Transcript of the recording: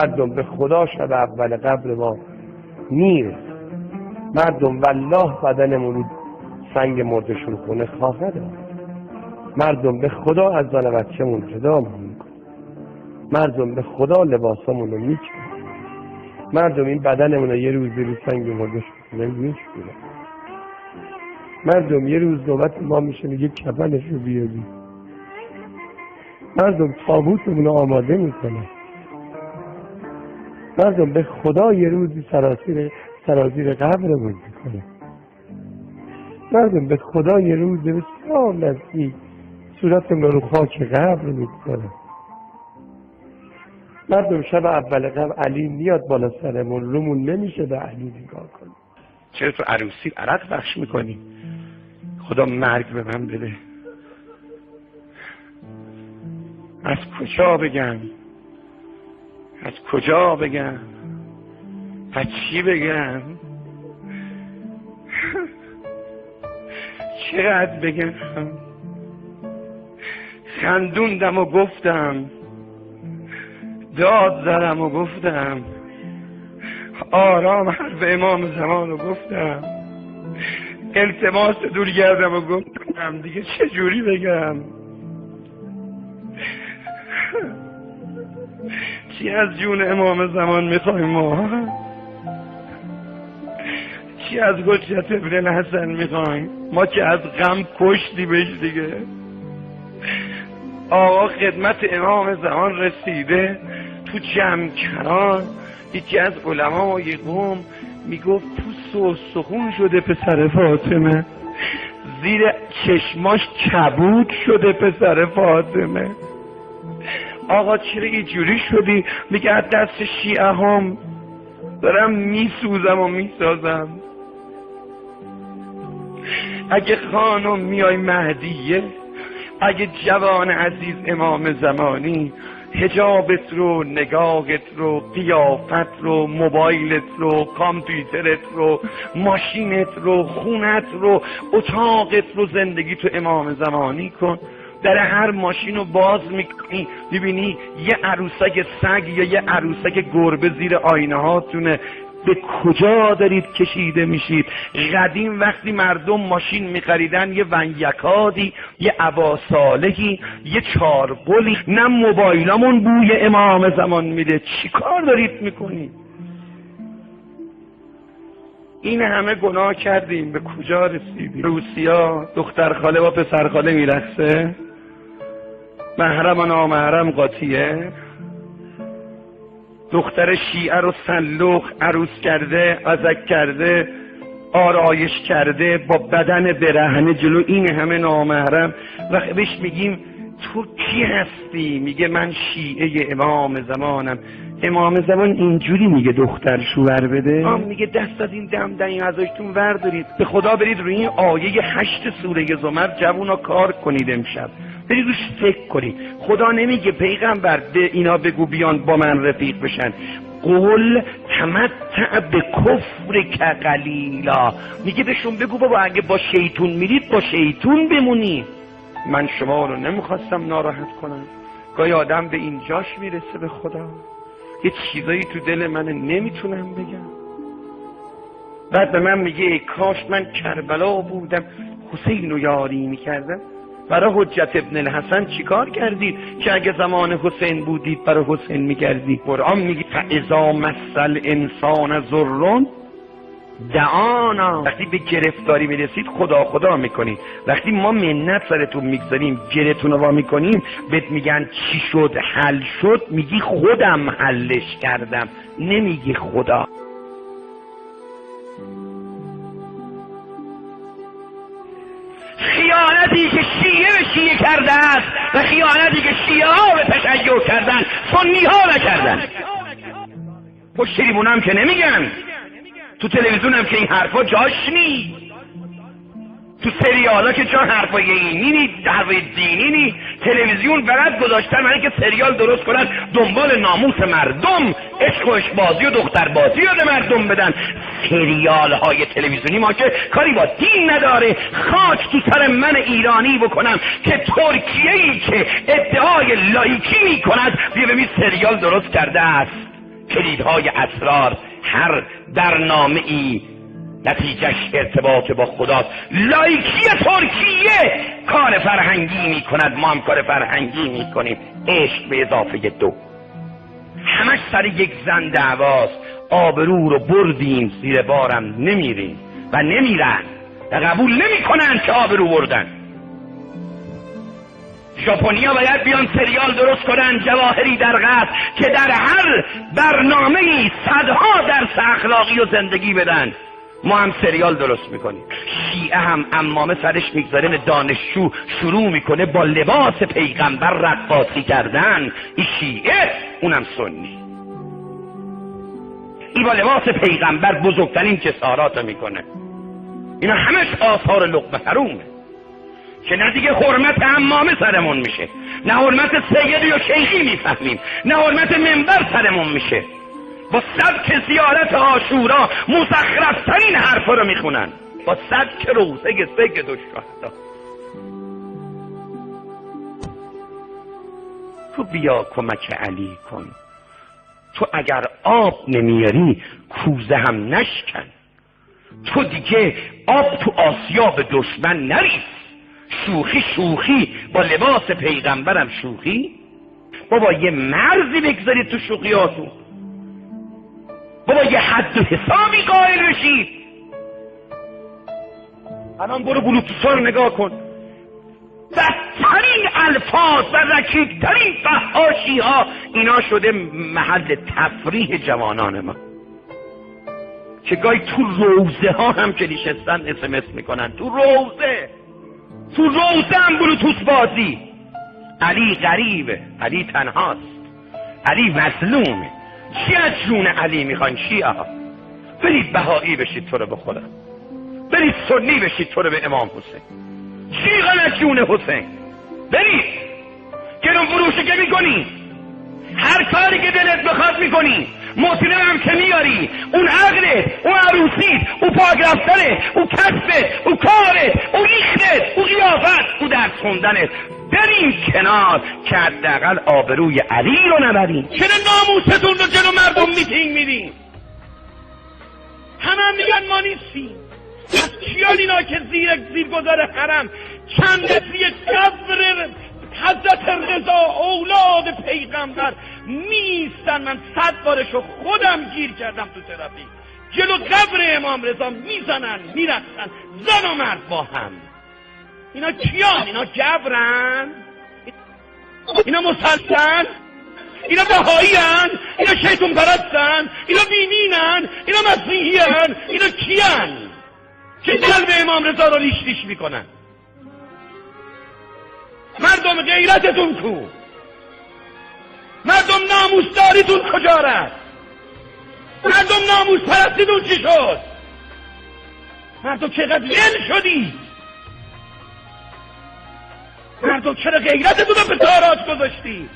مردم به خدا شب اول قبر ما میره. مردم والله بدنمون رو سنگ مردشون خونه خواهد داد. مردم به خدا از زن بچه‌مون جدا میکنه. مردم به خدا لباسمون رو میکنه. مردم این بدنمون رو یه روز رو سنگ مردشون خونه میشونه. مردم یه روز نوبت ما میشه میگه کفنش رو بیاری. مردم تابوتمون رو آماده میکنه. مردم به خدا یه روزی سرازیر قبرمون میکنه. مردم به خدا یه روز بسیار نزدیک صورتمون رو خاک قبر میکنه. مردم شب اول قبر علی میاد بالا سرمون، رومون نمیشه به علی نگاه کنیم. چرا تو عروسی عرق بخش میکنی؟ خدا مرگ به من بده. از کجا بگم؟ از کجا بگم؟ از چی بگم؟ چقدر بگم؟ خندوندم و گفتم، داد زدم و گفتم، آرام حرف امام زمان رو گفتم، التماس دور گردم و گفتم، دیگه چجوری بگم؟ چی از جون امام زمان میخوایم ما؟ چی از حجت ابن الحسن میخوایم؟ ما که از غم کشتیمش دیگه. آقا خدمت امام زمان رسیده، تو جمکران یکی از علمای قوم میگفت پوست و سخون شده پسر فاطمه، زیر چشماش کبود شده پسر فاطمه. آقا چرا اینجوری شدی؟ میگه از دست شیعه هم دارم میسوزم و میسازم. اگه خانم میای مهدیه، اگه جوان عزیز امام زمانی، حجابت رو، نگاهت رو، قیافت رو، موبایلت رو، کامپیوترت رو، ماشینت رو، خونت رو، اتاقت رو، زندگی تو امام زمانی کن. در هر ماشین رو باز میکنی ببینی یه عروسک سگ یا یه عروسک گربه زیر آینه هاتونه. به کجا دارید کشیده میشید؟ قدیم وقتی مردم ماشین میخریدن یه ونیکادی، یه عبا صالحی، یه چارقلی، نه موبایلامون بوی امام زمان میده. چی کار دارید میکنید؟ این همه گناه کردیم، به کجا رسیدیم؟ روسیا دختر خاله با پسر خاله میرقصه، محرم و نامحرم قاطیه. دختر شیعه رو سلوخ عروس کرده، ازک کرده، آرایش کرده، با بدن برهنه جلو این همه نامحرم. و بهش میگیم تو کی هستی؟ میگه من شیعه امام زمانم. امام زمان اینجوری میگه دختر شوهر بده؟ میگه دست از این دمدمی ازشتون وردارید، به خدا برید روی این آیه 8 سوره زمر جوونا کار کنید، امشب برید روش فکر کنید. خدا نمیگه پیغمبر به اینا بگو بیان با من رفیق بشن، قل تمتع به کفر که قلیلا، میگه بهشون بگو بابا اگه با شیطون میرید با شیطون بمونید. من شما رو نمیخواستم ناراحت کنم. گاهی آدم به اینجاش میرسه به خدا یه چیزایی تو دل من نمیتونم بگم. بعد به من میگه ای کاش من کربلا بودم حسین رو یاری میکردم. برای حجت ابن الحسن چیکار کردید که اگه زمان حسین بودید برای حسین میکردید؟ قرآن میگه فاذا مس الانسان ضر دعانا. وقتی به گرفتاری میرسید خدا خدا میکنید. وقتی ما منت سرتون میگذاریم گرتون رو وا میکنیم بهت میگن چی شد حل شد، میگی خودم حلش کردم، نمیگی خدا. خیانتی که شیعه به شیعه کرده است و خیانتی که شیعه ها به تشیع کردن سنی ها نکردن. پشت تریبون هم که نمیگن، تو تلویزیون هم که این حرفا جاش نی، تو سریالا که جا حرفای اینی نی، حرفای دینی نی. تلویزیون فقط گذاشتن برای که سریال درست کنن دنبال ناموس مردم، عشق و عشقبازی و دختربازی یاد مردم بدن. سریال های تلویزیونی ما که کاری با دین نداره. خاک تو سر من ایرانی بکنم که ترکیه‌ای که ادعای لایکی میکند بیا ببین سریال درست کرده است. کلیدهای اسرار هر برنامه ای نتیجهش ارتباط با خداست. لایکی ترکیه کار فرهنگی میکند، ما هم کار فرهنگی میکنیم. عشق به اضافه 2 همش سر یک زن دعواست. آبرو رو بردیم زیر بارم نمیریم و نمیرن و قبول نمیکنن که آبرو بردن. ژاپنیا باید بیان سریال درست کنن، جواهری در قصر، که در هر برنامه‌ای صدها درس اخلاقی و زندگی بدن. ما هم سریال درست میکنیم. شیعه هم عمامه سرش میگذارن، دانشجو شروع میکنه با لباس پیغمبر رقاصی کردن. این شیعه، اونم سنی. این با لباس پیغمبر بزرگترین جسارات رو میکنه. اینا همش آثار لقمه حرومه که نه دیگه حرمت عمامه سرمون میشه، نه حرمت سیدی و شیخی میفهمیم، نه حرمت منبر سرمون میشه. با سبک زیارت عاشورا مزخرفترین حرفا رو میخونن، با سبک روزه سید الشهدا. تو بیا کمک علی کن، تو اگر آب نمیاری کوزه هم نشکن، تو دیگه آب تو آسیاب دشمن نریز. شوخی شوخی با لباس پیغمبرم شوخی. بابا یه مرزی بگذارید تو شوخیاتون، بابا یه حد و حسابی قائل بشید. الان برو بلوتوثا رو نگاه کن، بدترین الفاظ و رکیکترین فحاشی ها اینا شده محل تفریح جوانان ما، که گاهی تو روزه ها هم که نشستن SMS میکنن. تو روزه هم بلوتوث بازی. علی غریبه، علی تنهاست، علی مظلومه. چی از جون علی میخواین شیعه ها؟ برید بهایی بشید تو رو به خدا، برید سنی بشید تو رو به امام حسین. چی از جون حسین؟ برید گرون فروشی که میکنی، هر کاری که دلت بخواد میکنی، مطلب هم که میاری، اون عقلت، اون عروسیت، اون پاک رفتنت، اون کسبت، اون کارت، اون ریختت، اون قیافت، اون درس خوندنت. بریم کنار که حداقل آبروی علی رو نبریم. چرا ناموستون رو جلو مردم میتینگ میدیم؟ همه میگن ما نیستیم. از کیان اینا که زیر گذار حرم چند متری قبر حضرت رضا اولاد پیغمبر میستن؟ من 100 بارشو خودم گیر کردم تو ترافیک. جلو قبر امام رضا میزنن میرقصن، زن و مرد با هم. اینا کیان؟ اینا جبرن؟ اینا مسلسن؟ اینا بهایی‌ان؟ اینا شیطان پرستن؟ اینا بی‌دینن؟ اینا مسیحی‌ان؟ اینا کیان که قلب امام رضا رو لیش لیش میکنن؟ مردم غیرتتون کو؟ مردم ناموسداریتون کجا رفت؟ مردم ناموس پرستیتون چی شد؟ مردم چقدر ول شدید؟ مردم چرا غیرتتون رو به تاراج گذاشتید؟